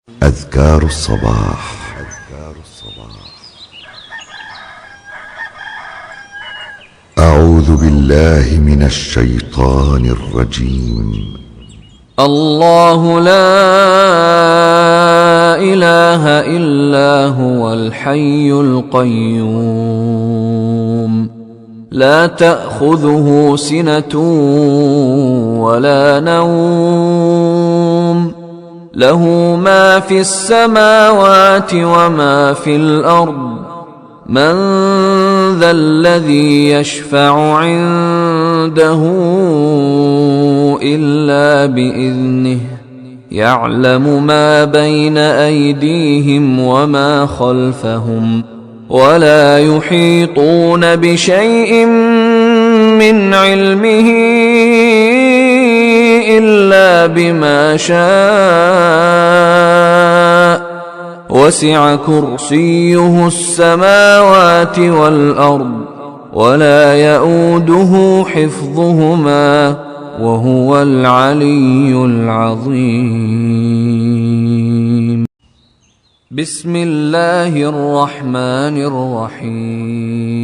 أذكار الصباح. أعوذ بالله من الشيطان الرجيم. الله لا إله إلا هو الحي القيوم لا تأخذه سنة ولا نوم له ما في السماوات وما في الأرض من ذا الذي يشفع عنده إلا بإذنه يعلم ما بين أيديهم وما خلفهم ولا يحيطون بشيء من علمه إلا بما شاء وسع كرسيه السماوات والأرض ولا يئوده حفظهما وهو العلي العظيم. بسم الله الرحمن الرحيم.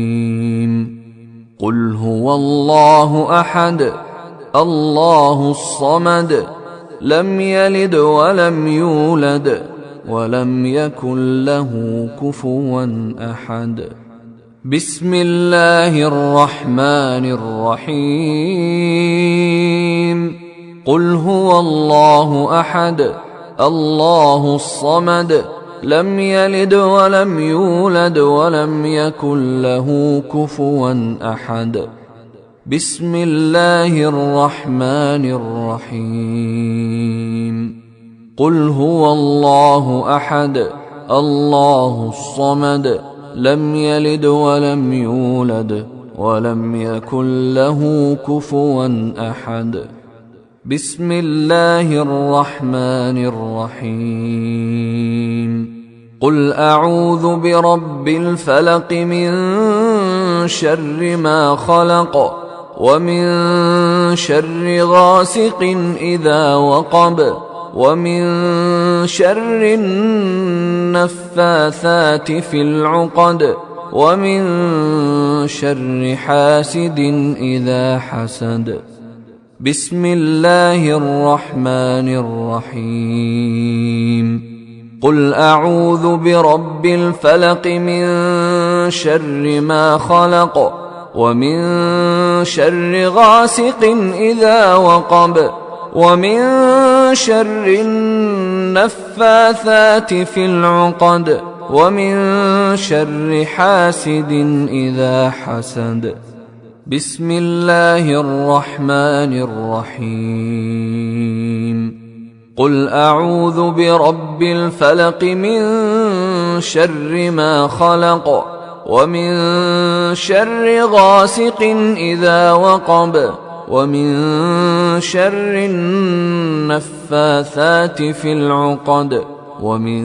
قل هو الله أحد الله الصمد لم يلد ولم يولد ولم يكن له كفوا أحد. بسم الله الرحمن الرحيم. قل هو الله أحد الله الصمد لم يلد ولم يولد ولم يكن له كفوا أحد. بسم الله الرحمن الرحيم. قل هو الله أحد الله الصمد لم يلد ولم يولد ولم يكن له كفوا أحد. بسم الله الرحمن الرحيم. قل أعوذ برب الفلق من شر ما خلق ومن شر غاسق إذا وقب ومن شر النفاثات في العقد ومن شر حاسد إذا حسد. بسم الله الرحمن الرحيم. قل أعوذ برب الفلق من شر ما خلق ومن شر غاسق إذا وقب ومن شر النفاثات في العقد ومن شر حاسد إذا حسد. بسم الله الرحمن الرحيم. قل أعوذ برب الفلق من شر ما خلق ومن شر غاسق إذا وقب ومن شر النفاثات في العقد ومن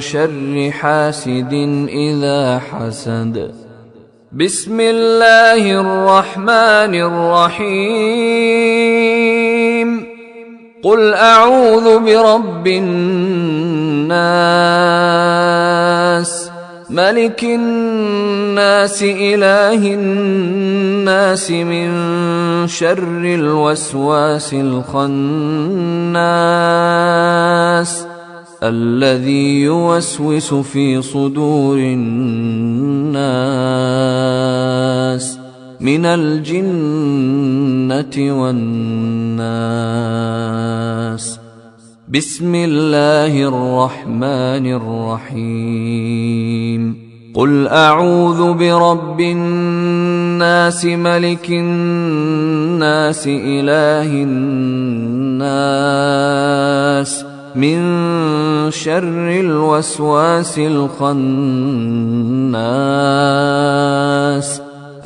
شر حاسد إذا حسد. بسم الله الرحمن الرحيم. قل أعوذ برب الناس ملك الناس إله الناس من شر الوسواس الخناس الذي يوسوس في صدور الناس من الجنة والناس. بسم الله الرحمن الرحيم. قل أعوذ برب الناس ملك الناس إله الناس من شر الوسواس الخناس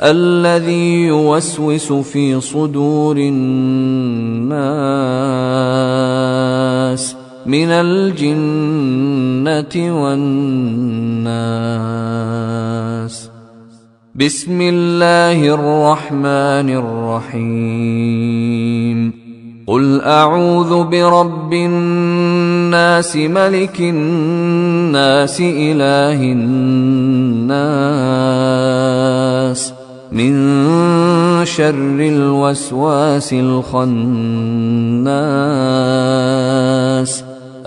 الذي يوسوس في صدور الناس من الجنة والناس. بسم الله الرحمن الرحيم. قل أعوذ برب الناس ملك الناس إله الناس من شر الوسواس الخناس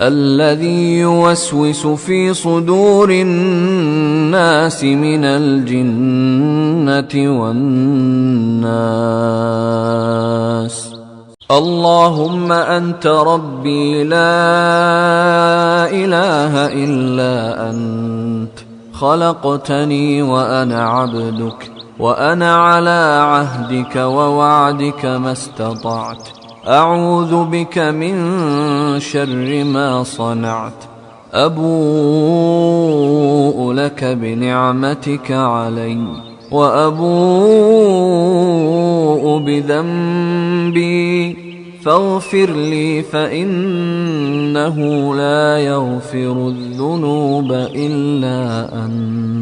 الذي يوسوس في صدور الناس من الجنة والناس. اللهم أنت ربي لا إله إلا أنت، خلقتني وأنا عبدك، وأنا على عهدك ووعدك ما استطعت. أعوذ بك من شر ما صنعت. أبوء لك بنعمتك علي وأبوء بذنبي فاغفر لي فإنه لا يغفر الذنوب إلا أنت.